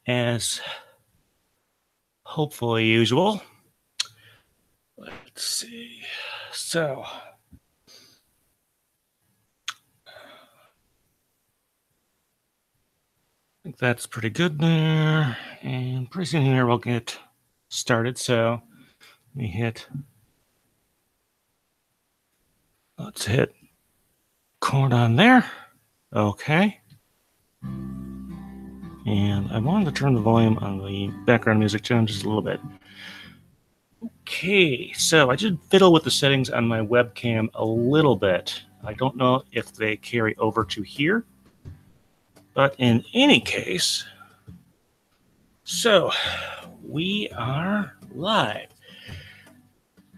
as hopefully usual. Let's see. So, I think that's pretty good there. And pretty soon here we'll get started. So, let me hit. Let's hit record on there. Okay. And I wanted to turn the volume on the background music down just a little bit. Okay, so I did fiddle with the settings on my webcam a little bit. I don't know if they carry over to here, but in any case, so we are live.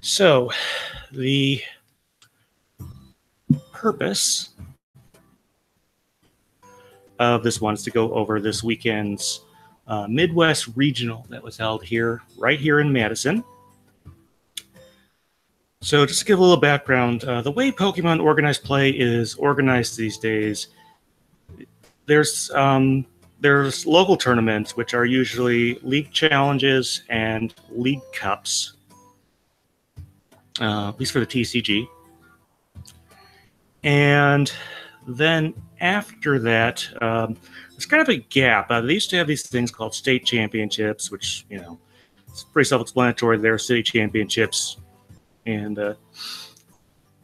So the purpose of this one is to go over this weekend's Midwest Regional that was held here, right here in Madison. So just to give a little background, the way Pokemon organized play is organized these days, there's local tournaments, which are usually league challenges and league cups, at least for the TCG. And then after that, there's kind of a gap. They used to have these things called state championships, which, you know, it's pretty self-explanatory. They're city championships. And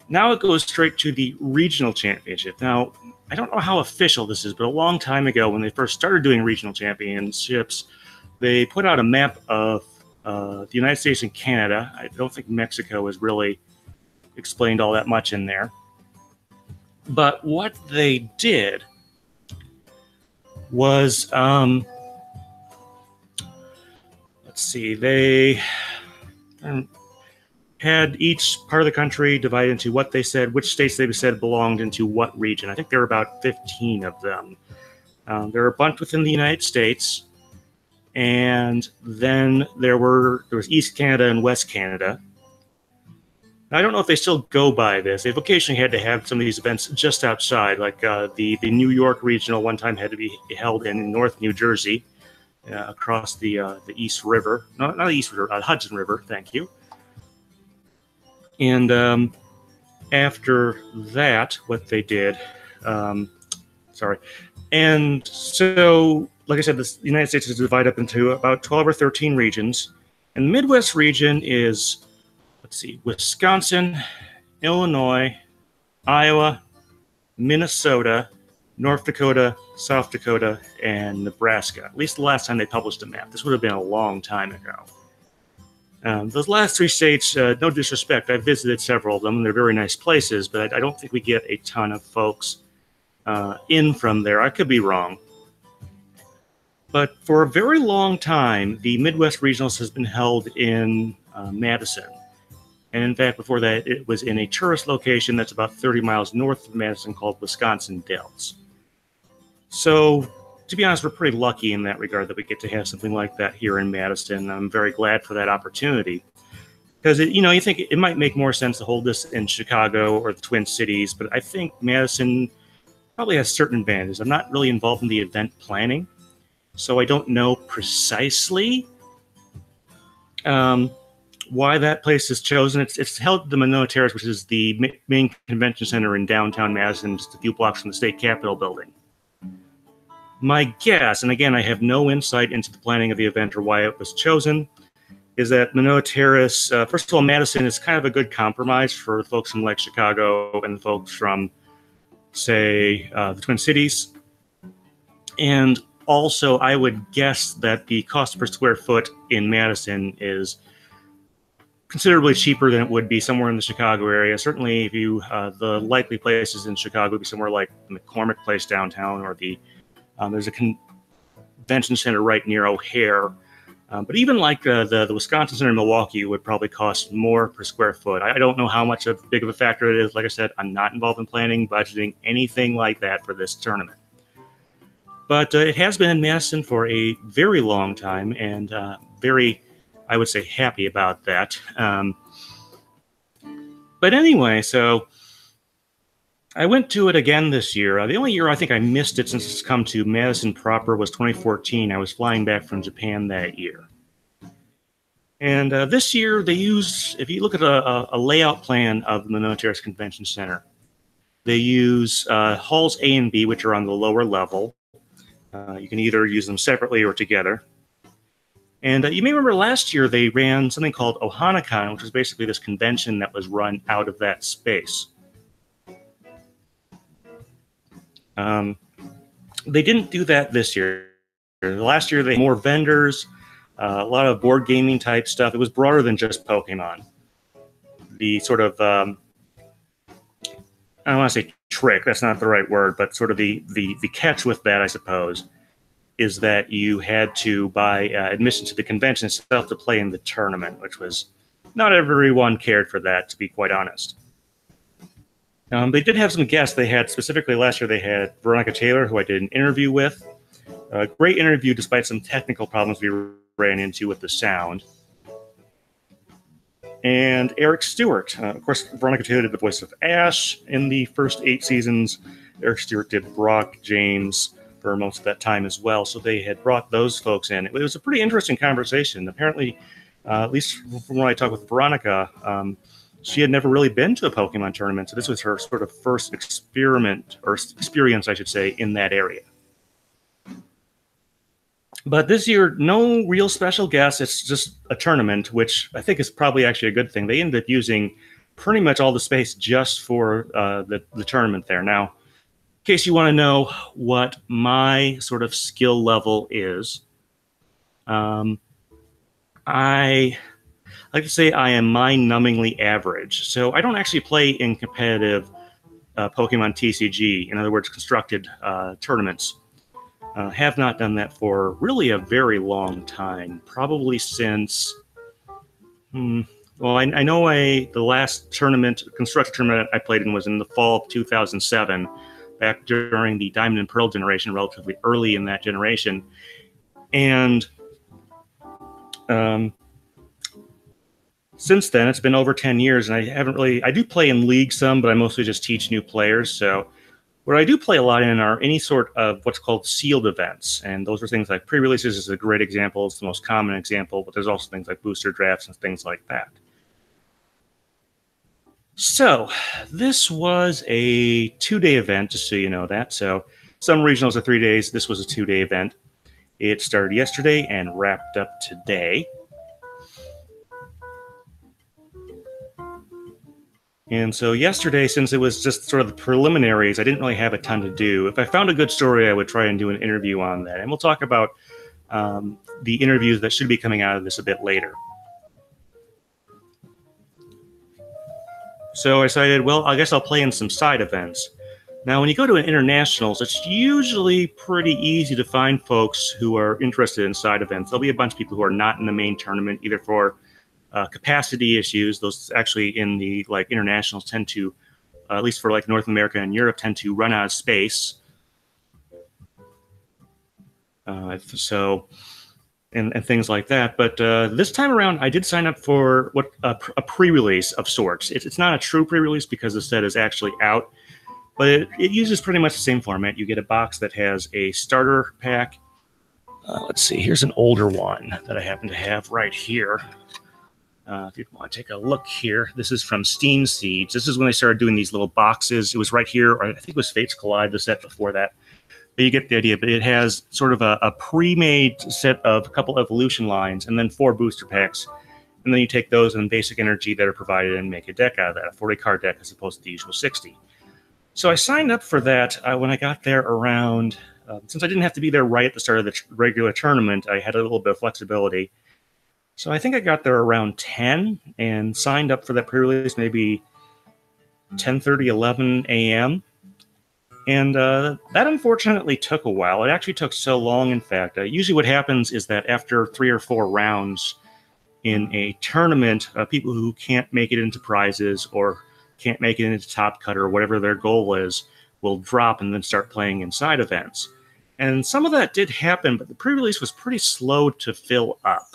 now it goes straight to the regional championship. Now, I don't know how official this is, but a long time ago when they first started doing regional championships, they put out a map of the United States and Canada. I don't think Mexico is really explained all that much in there. But what they did was, let's see, they had each part of the country divided into what they said, which states they said belonged into what region. I think there were about 15 of them. There were a bunch within the United States, and then there was East Canada and West Canada. I don't know if they still go by this. They've occasionally had to have some of these events just outside, like the New York Regional one time had to be held in North New Jersey, across the East River. Not the East River, Hudson River, thank you. And after that, what they did, and so, like I said, the United States is divided up into about 12 or 13 regions. And the Midwest region is, let's see, Wisconsin, Illinois, Iowa, Minnesota, North Dakota, South Dakota, and Nebraska. At least the last time they published a map. This would have been a long time ago. Those last three states, no disrespect, I've visited several of them, and they're very nice places, but I don't think we get a ton of folks in from there. I could be wrong. But for a very long time, the Midwest Regionals has been held in Madison. And in fact, before that, it was in a tourist location that's about 30 miles north of Madison called Wisconsin Dells. So, to be honest, we're pretty lucky in that regard that we get to have something like that here in Madison. I'm very glad for that opportunity. Because, you think it might make more sense to hold this in Chicago or the Twin Cities, but I think Madison probably has certain advantages. I'm not really involved in the event planning, so I don't know precisely why that place is chosen. It's held at the Manoa Terrace, which is the main convention center in downtown Madison, just a few blocks from the state capitol building. My guess, and again, I have no insight into the planning of the event or why it was chosen, is that Manoa Terrace, first of all, Madison is kind of a good compromise for folks from like Chicago and the folks from, say, the Twin Cities. And also, I would guess that the cost per square foot in Madison is considerably cheaper than it would be somewhere in the Chicago area. Certainly, if you the likely places in Chicago would be somewhere like McCormick Place downtown, or there's a convention center right near O'Hare. But even like the Wisconsin Center in Milwaukee would probably cost more per square foot. I don't know how much big of a factor it is. Like I said, I'm not involved in planning, budgeting, anything like that for this tournament. But it has been in Madison for a very long time, and very, I would say, happy about that. But anyway, so I went to it again this year. The only year I think I missed it since it's come to Madison proper was 2014. I was flying back from Japan that year. And this year they use, if you look at a layout plan of the Minotaurus Convention Center, they use halls A and B, which are on the lower level. You can either use them separately or together. And you may remember last year they ran something called OhanaCon, which was basically this convention that was run out of that space. They didn't do that this year. Last year they had more vendors, a lot of board gaming type stuff. It was broader than just Pokemon. The sort of, I don't want to say trick, that's not the right word, but sort of the catch with that, I suppose, is that you had to buy admission to the convention itself to play in the tournament, which was, not everyone cared for that, to be quite honest. They did have some guests. They had, specifically last year, they had Veronica Taylor, who I did an interview with. A great interview, despite some technical problems we ran into with the sound. And Eric Stewart. Of course, Veronica Taylor did the voice of Ash in the first 8 seasons. Eric Stewart did Brock, James, for most of that time as well. So they had brought those folks in. It was a pretty interesting conversation. Apparently, at least from when I talked with Veronica, she had never really been to a Pokemon tournament, so this was her sort of first experience, I should say, in that area. But this year, no real special guests. It's just a tournament, which I think is probably actually a good thing. They ended up using pretty much all the space just for the tournament there. Now, in case you want to know what my sort of skill level is, I like to say I am mind-numbingly average. So I don't actually play in competitive Pokemon TCG, in other words, constructed tournaments. Have not done that for really a very long time, probably since, well, I know the last tournament, constructed tournament I played in was in the fall of 2007, back during the Diamond and Pearl generation, relatively early in that generation. And since then, it's been over 10 years, and I haven't really, I do play in League some, but I mostly just teach new players. So what I do play a lot in are any sort of what's called sealed events. And those are things like pre-releases is a great example. It's the most common example, but there's also things like booster drafts and things like that. So this was a 2-day event, just so you know that. So some regionals are 3 days. This was a 2-day event. It started yesterday and wrapped up today. And so yesterday, since it was just sort of the preliminaries, I didn't really have a ton to do. If I found a good story, I would try and do an interview on that. And we'll talk about the interviews that should be coming out of this a bit later. So I decided, well, I guess I'll play in some side events. Now, when you go to an internationals, it's usually pretty easy to find folks who are interested in side events. There'll be a bunch of people who are not in the main tournament, either for capacity issues. Those actually in the internationals tend to, at least for North America and Europe, tend to run out of space. And things like that. But this time around, I did sign up for a pre-release of sorts. It's not a true pre-release because the set is actually out, but it uses pretty much the same format. You get a box that has a starter pack. Let's see, here's an older one that I happen to have right here. If you want to take a look here, this is from Steam Siege. This is when they started doing these little boxes. It was right here, or I think it was Fates Collide, the set before that. But you get the idea. But it has sort of a pre-made set of a couple evolution lines and then 4 booster packs. And then you take those and basic energy that are provided and make a deck out of that, a 40-card deck as opposed to the usual 60. So I signed up for that when I got there around, since I didn't have to be there right at the start of the regular tournament, I had a little bit of flexibility. So I think I got there around 10 and signed up for that pre-release maybe 10:30, 11 a.m. And that unfortunately took a while. It actually took so long, in fact. Usually what happens is that after 3 or 4 rounds in a tournament, people who can't make it into prizes or can't make it into Top Cut or whatever their goal is will drop and then start playing in side events. And some of that did happen, but the pre-release was pretty slow to fill up.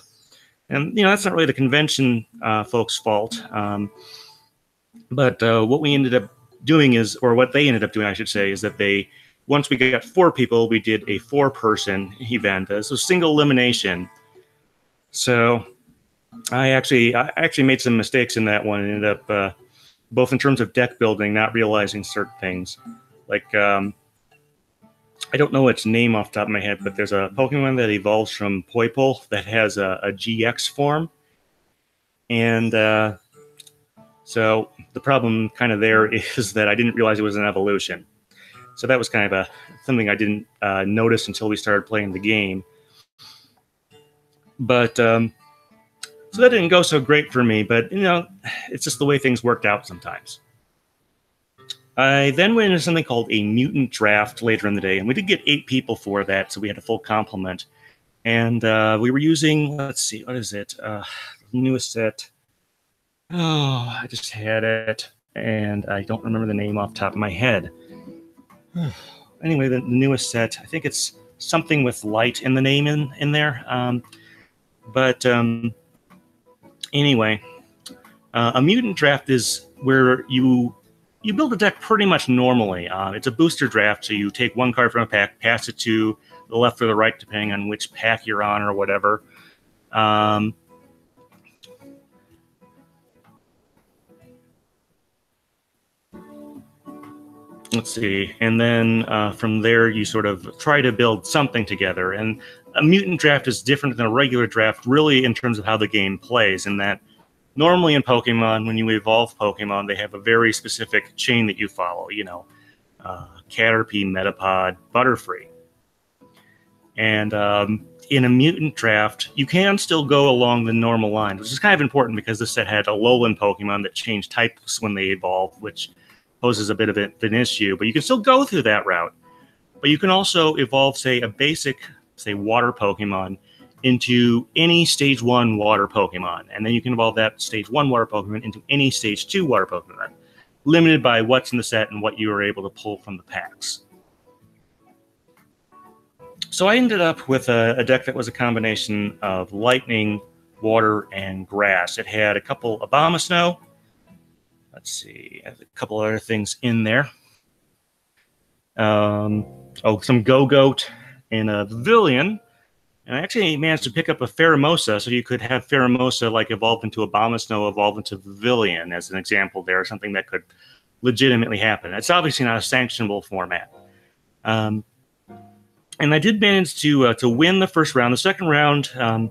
And, that's not really the convention folks' fault. But what we ended up doing is, or what they ended up doing, I should say, is that once we got 4 people, we did a 4-person event. So single elimination. So I actually made some mistakes in that one and ended up, both in terms of deck building, not realizing certain things. Like, I don't know its name off the top of my head, but there's a Pokemon that evolves from Poipole that has a GX form. And so the problem kind of there is that I didn't realize it was an evolution. So that was kind of something I didn't notice until we started playing the game. But so that didn't go so great for me, but it's just the way things worked out sometimes. I then went into something called a mutant draft later in the day, and we did get 8 people for that, so we had a full complement. And we were using, let's see, what is it? Newest set. Oh, I just had it, and I don't remember the name off the top of my head. Anyway, the newest set, I think it's something with light in the name in there. Anyway, a mutant draft is where you build a deck pretty much normally. It's a booster draft, so you take 1 card from a pack, pass it to the left or the right, depending on which pack you're on or whatever. Let's see. And then from there, you sort of try to build something together. And a mutant draft is different than a regular draft, really, in terms of how the game plays, in that normally in Pokemon, when you evolve Pokemon, they have a very specific chain that you follow, Caterpie, Metapod, Butterfree. And in a mutant draft, you can still go along the normal line, which is kind of important because this set had Alolan Pokemon that changed types when they evolved, which poses a bit of an issue. But you can still go through that route. But you can also evolve, say, a basic, say, water Pokemon into any Stage 1 water Pokemon. And then you can evolve that Stage 1 water Pokemon into any Stage 2 water Pokemon, limited by what's in the set and what you are able to pull from the packs. So I ended up with a deck that was a combination of lightning, water, and grass. It had a couple Abomasnow. Let's see, a couple other things in there. Some Go-Goat and a Pavilion. And I actually managed to pick up a Pheromosa, so you could have Pheromosa like evolve into Abomasnow, evolve into Pavilion as an example there, something that could legitimately happen. It's obviously not a sanctionable format. And I did manage to win the first round. The second round, I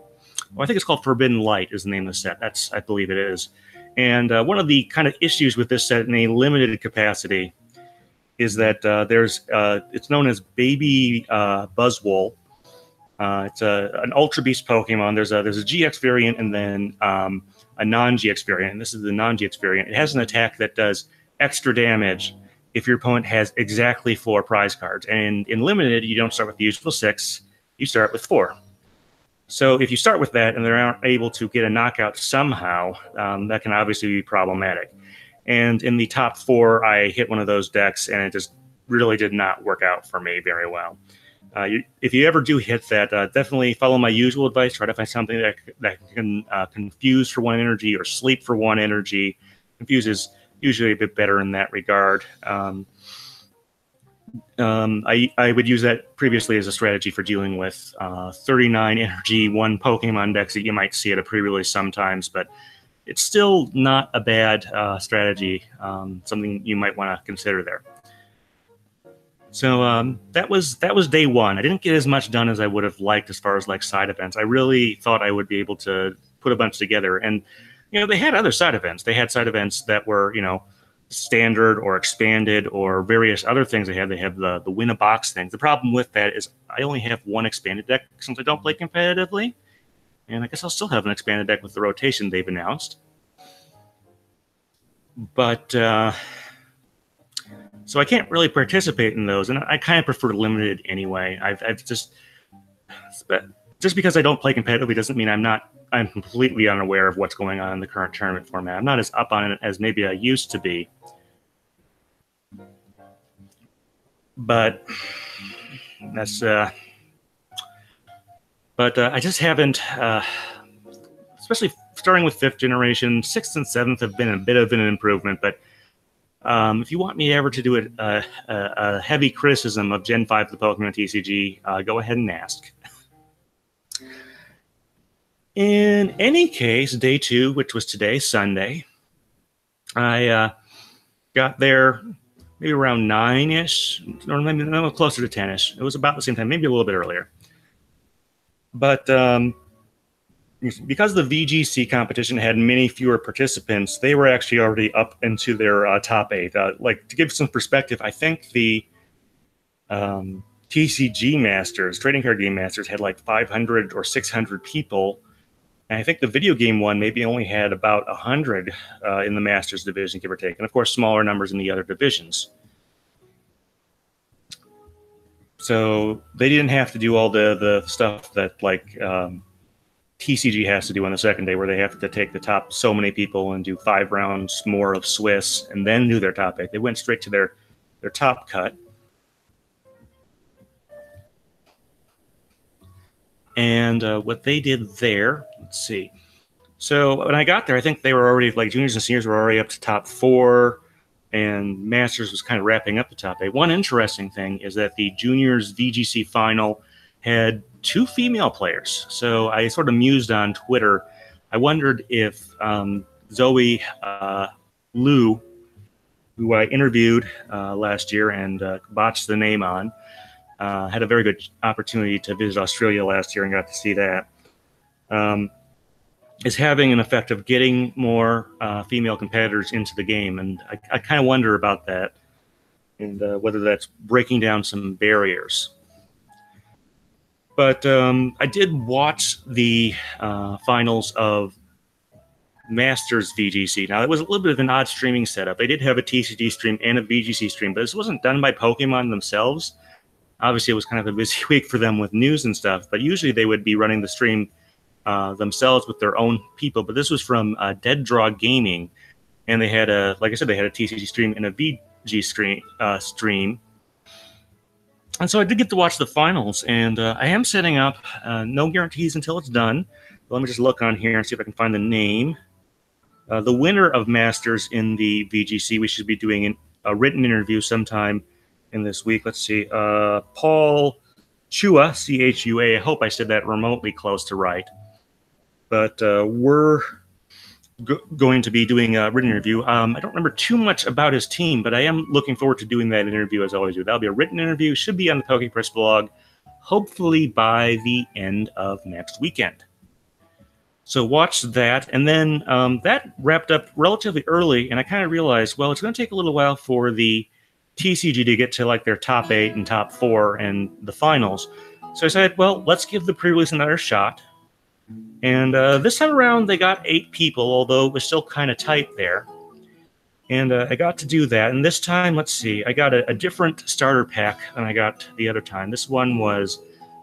think it's called Forbidden Light is the name of the set. I believe it is. And one of the kind of issues with this set in a limited capacity is that it's known as Baby Buzzwole. It's an Ultra Beast Pokemon. There's a GX variant and then a non-GX variant. And this is the non-GX variant. It has an attack that does extra damage if your opponent has exactly 4 prize cards. And in limited, you don't start with the usual 6. You start with 4. So if you start with that and they aren't able to get a knockout somehow, that can obviously be problematic. And in the top 4, I hit one of those decks, and it just really did not work out for me very well. If you ever do hit that, definitely follow my usual advice. Try to find something that can confuse for 1 energy or sleep for 1 energy. Confuse is usually a bit better in that regard. I would use that previously as a strategy for dealing with 39 energy 1 Pokemon decks that you might see at a pre-release sometimes, but it's still not a bad strategy, something you might want to consider there. So that was day 1. I didn't get as much done as I would have liked as far as like side events. I really thought I would be able to put a bunch together, and they had other side events. They had side events that were standard or expanded or various other things. They have the win a box thing. The problem with that is I only have 1 expanded deck since I don't play competitively, and I guess I'll still have an expanded deck with the rotation they've announced. But so I can't really participate in those, and I kind of prefer limited anyway. I've just because I don't play competitively doesn't mean I'm completely unaware of what's going on in the current tournament format. I'm not as up on it as maybe I used to be. But that's I just haven't, especially starting with 5th generation. 6th and 7th have been a bit of an improvement, but If you want me ever to do a heavy criticism of Gen 5 of the Pokemon TCG, go ahead and ask. In any case, day 2, which was today, Sunday, I got there maybe around 9-ish, or maybe no, closer to 10-ish. It was about the same time, maybe a little bit earlier. But because the VGC competition had many fewer participants, they were actually already up into their top 8. Like, to give some perspective, I think the TCG Masters, Trading Card Game Masters, had like 500 or 600 people. And I think the video game one maybe only had about 100 in the Masters division, give or take. And of course, smaller numbers in the other divisions. So they didn't have to do all the stuff that like TCG has to do on the second day, where they have to take the top so many people and do 5 rounds more of Swiss and then do their top 8. They went straight to their top cut. And what they did there, let's see. So when I got there, I think they were already, like, juniors and seniors were already up to top 4, and Masters was kind of wrapping up the top 8. One interesting thing is that the juniors VGC final had 2 female players. So I sort of mused on Twitter. I wondered if Zoe Liu, who I interviewed last year and botched the name on, had a very good opportunity to visit Australia last year and got to see that, is having an effect of getting more female competitors into the game. And I kind of wonder about that, and whether that's breaking down some barriers. But I did watch the finals of Masters VGC. Now, it was a little bit of an odd streaming setup. They did have a TCG stream and a VGC stream, but this wasn't done by Pokemon themselves. Obviously, it was kind of a busy week for them with news and stuff, but usually they would be running the stream themselves with their own people. But this was from Dead Draw Gaming, and they had like I said, they had a TCG stream and a VG stream. And so I did get to watch the finals, and I am setting up, no guarantees until it's done. But let me just look on here and see if I can find the name. The winner of Masters in the VGC, we should be doing a written interview sometime in this week. Let's see. Paul Chua, C-H-U-A. I hope I said that remotely close to right. But we're going to be doing a written interview. I don't remember too much about his team, but I am looking forward to doing that interview as I always do. That'll be a written interview. Should be on the Pokepress blog, hopefully by the end of next weekend. So watch that. And then that wrapped up relatively early, and I kind of realized, well, it's going to take a little while for the TCG to get to like their top 8 and top 4 and the finals. So I said, well, let's give the pre-release another shot. And this time around, they got 8 people, although it was still kind of tight there. And I got to do that. And this time, let's see, I got a different starter pack than I got the other time. This one was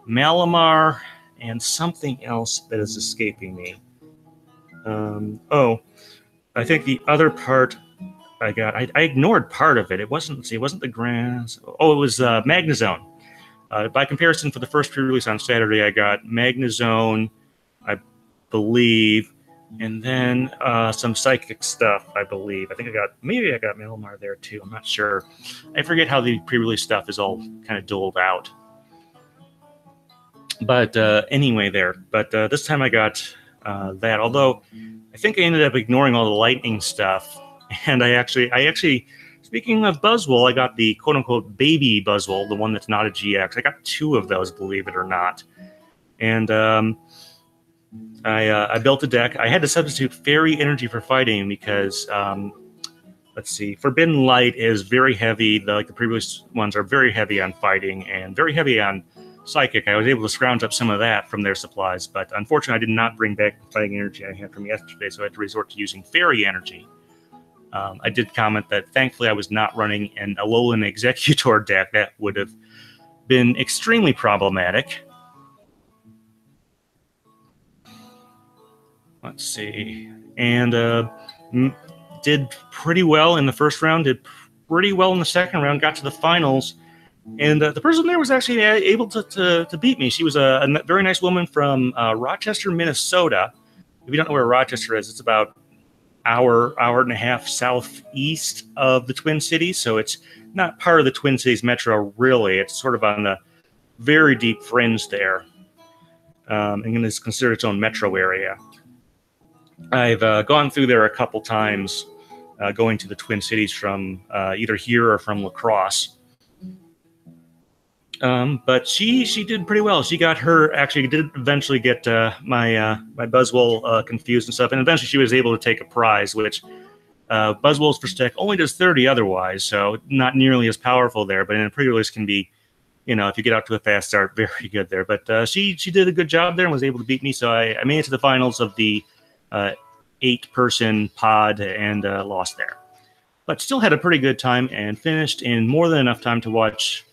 Malamar and something else that is escaping me. Oh, I think the other part I got, I ignored part of it. It wasn't, let's see, it wasn't the grass. Oh, it was Magnezone. By comparison, for the first pre-release on Saturday, I got Magnezone, I believe, and then some psychic stuff, I believe. I think maybe I got Malamar there too. I'm not sure. I forget how the pre-release stuff is all kind of doled out. But anyway, there. But this time I got that. Although I think I ended up ignoring all the lightning stuff, and I actually, speaking of Buzzwole, I got the quote-unquote baby Buzzwole, the one that's not a GX. I got 2 of those, believe it or not. And I built a deck. I had to substitute Fairy Energy for fighting because, let's see, Forbidden Light is very heavy. Like the previous ones are very heavy on fighting and very heavy on Psychic. I was able to scrounge up some of that from their supplies, but unfortunately I did not bring back the fighting energy I had from yesterday, so I had to resort to using Fairy Energy. I did comment that thankfully I was not running an Alolan Executor deck. That would have been extremely problematic. Let's see. And did pretty well in the first round, did pretty well in the second round, got to the finals. And the person there was actually able to beat me. She was a very nice woman from Rochester, Minnesota. If you don't know where Rochester is, it's about hour and a half southeast of the Twin Cities. So it's not part of the Twin Cities metro, really. It's sort of on the very deep fringe there. And it's considered its own metro area. I've gone through there a couple times, going to the Twin Cities from either here or from La Crosse. But she did pretty well. She got actually did eventually get my Buzzwole confused and stuff, and eventually she was able to take a prize, which Buzzwoles for stick only does 30 otherwise, so not nearly as powerful there, but in a pre-release can be, if you get out to a fast start, very good there. But she did a good job there and was able to beat me, so I made it to the finals of the 8-person pod and lost there. But still had a pretty good time and finished in more than enough time to watch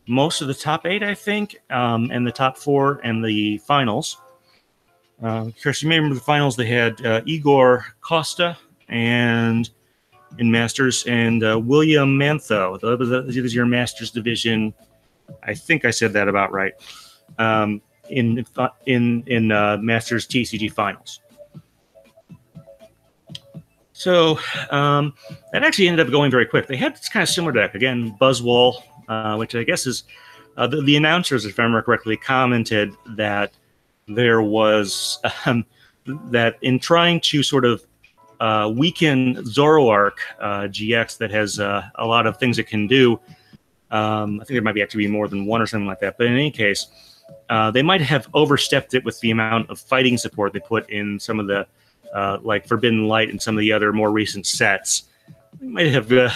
most of the top 8, I think, and the top 4 and the finals. Chris, you may remember the finals. They had Igor Costa and in Masters and William Mantho. That was your Masters division. I think I said that about right. In Masters TCG finals. So that actually ended up going very quick. They had this kind of similar deck again, Buzzwole. Which I guess is the announcers, if I remember correctly, commented that there was that in trying to sort of weaken Zoroark GX that has a lot of things it can do. I think there might be actually be more than one or something like that. But in any case, they might have overstepped it with the amount of fighting support they put in some of the like Forbidden Light and some of the other more recent sets. They might have.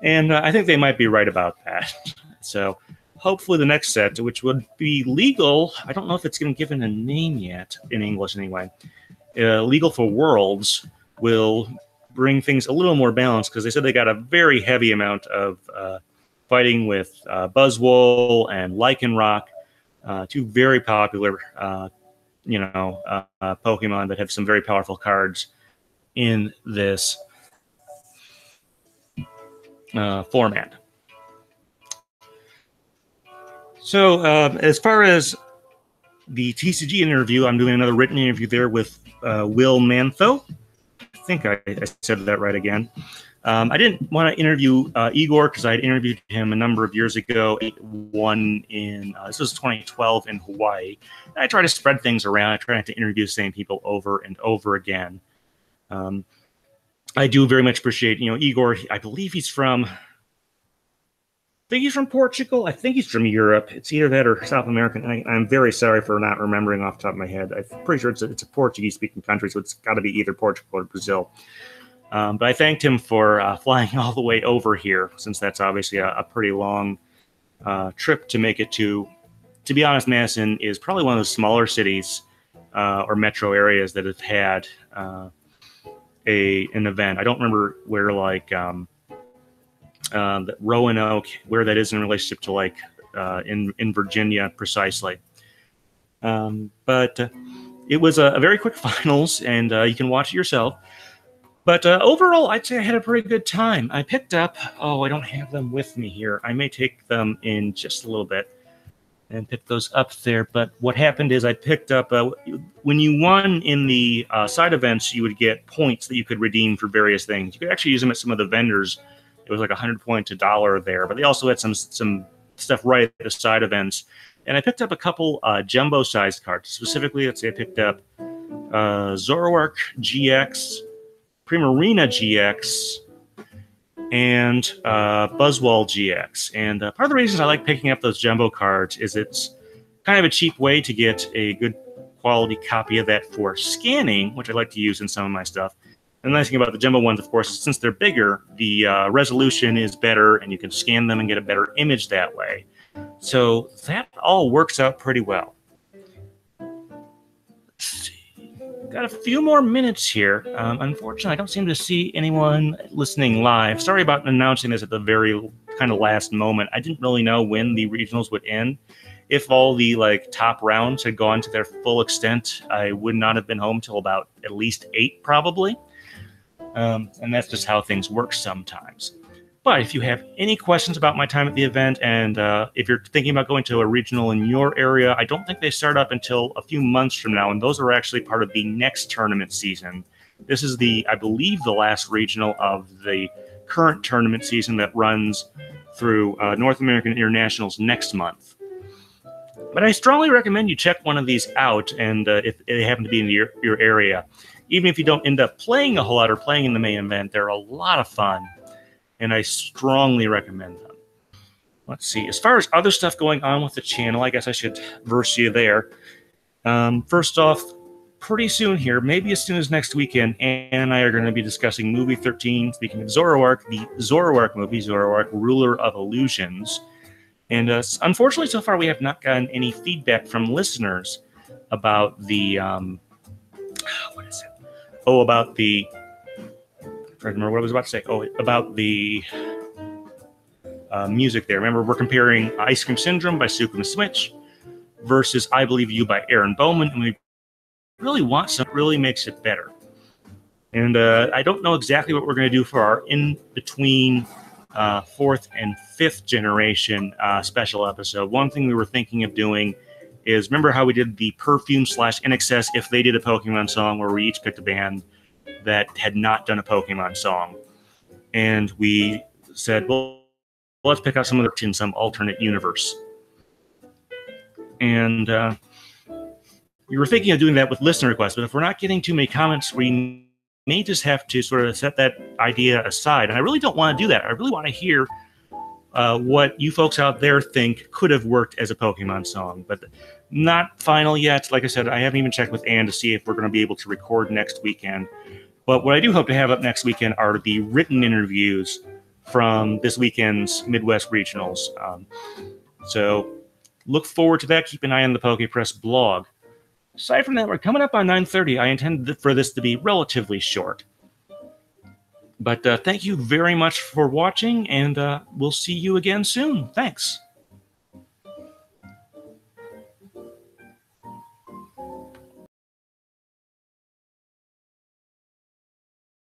And I think they might be right about that. So hopefully the next set, which would be legal, I don't know if it's going to give it a name yet, in English anyway, legal for Worlds, will bring things a little more balanced, because they said they got a very heavy amount of fighting with Buzzwole and Lycanroc, two very popular Pokemon that have some very powerful cards in this format. So as far as the TCG interview, I'm doing another written interview there with Will Mantho. I think I said that right again. I didn't want to interview Igor because I had interviewed him a number of years ago. One in this was 2012 in Hawaii. And I try to spread things around. I try not to interview the same people over and over again. I do very much appreciate, Igor. I believe he's from. I think he's from Portugal. I think he's from Europe. It's either that or South American. I'm very sorry for not remembering off the top of my head. I'm pretty sure it's a Portuguese-speaking country, so it's got to be either Portugal or Brazil. But I thanked him for flying all the way over here, since that's obviously a pretty long trip to make it to. To be honest, Madison is probably one of the smaller cities or metro areas that have had an event. I don't remember where Roanoke, where that is in relationship to in Virginia precisely. But it was a very quick finals, and you can watch it yourself. But overall, I'd say I had a pretty good time. I picked up, I don't have them with me here. I may take them in just a little bit and pick those up there. But what happened is I picked up, when you won in the side events, you would get points that you could redeem for various things. You could actually use them at some of the vendors. It was like 100 points, $1 there. But they also had some stuff right at the side events. And I picked up a couple jumbo-sized cards. Specifically, let's say I picked up Zoroark GX, Primarina GX, and Buzzwole GX. And part of the reasons I like picking up those jumbo cards is it's kind of a cheap way to get a good quality copy of that for scanning, which I like to use in some of my stuff. And the nice thing about the jumbo ones, of course, is since they're bigger, the resolution is better, and you can scan them and get a better image that way. So that all works out pretty well. Let's see. Got a few more minutes here. Unfortunately, I don't seem to see anyone listening live. Sorry about announcing this at the very kind of last moment. I didn't really know when the regionals would end. If all the top rounds had gone to their full extent, I would not have been home till about at least 8 probably. And that's just how things work sometimes. But if you have any questions about my time at the event, and if you're thinking about going to a regional in your area, I don't think they start up until a few months from now, and those are actually part of the next tournament season. This is I believe, the last regional of the current tournament season that runs through North American Internationals next month. But I strongly recommend you check one of these out, and if they happen to be in your area. Even if you don't end up playing a whole lot or playing in the main event, they're a lot of fun, and I strongly recommend them. Let's see. As far as other stuff going on with the channel, I guess I should verse you there. First off, pretty soon here, maybe as soon as next weekend, Ann and I are going to be discussing movie 13, speaking of Zoroark, the Zoroark movie, Zoroark, Ruler of Illusions. And unfortunately, so far, we have not gotten any feedback from listeners about the, what is it? Oh, about the, I remember what I was about to say. Oh, about the music there. Remember, we're comparing Ice Cream Syndrome by Soup and the Switch versus I Believe You by Aaron Bowman, and we really want something that really makes it better. And I don't know exactly what we're going to do for our in-between fourth and fifth generation special episode. One thing we were thinking of doing is, remember how we did the Perfume/NXS If They Did a Pokemon Song, where we each picked a band that had not done a Pokemon song. And we said, well, let's pick out some of the in some alternate universe. And we were thinking of doing that with listener requests, but if we're not getting too many comments, we may just have to sort of set that idea aside. And I really don't want to do that. I really want to hear what you folks out there think could have worked as a Pokemon song, but not final yet. Like I said, I haven't even checked with Ann to see if we're going to be able to record next weekend. But what I do hope to have up next weekend are the written interviews from this weekend's Midwest Regionals. So look forward to that. Keep an eye on the Pokepress blog. Aside from that, we're coming up on 9:30. I intend for this to be relatively short. But thank you very much for watching, and we'll see you again soon. Thanks.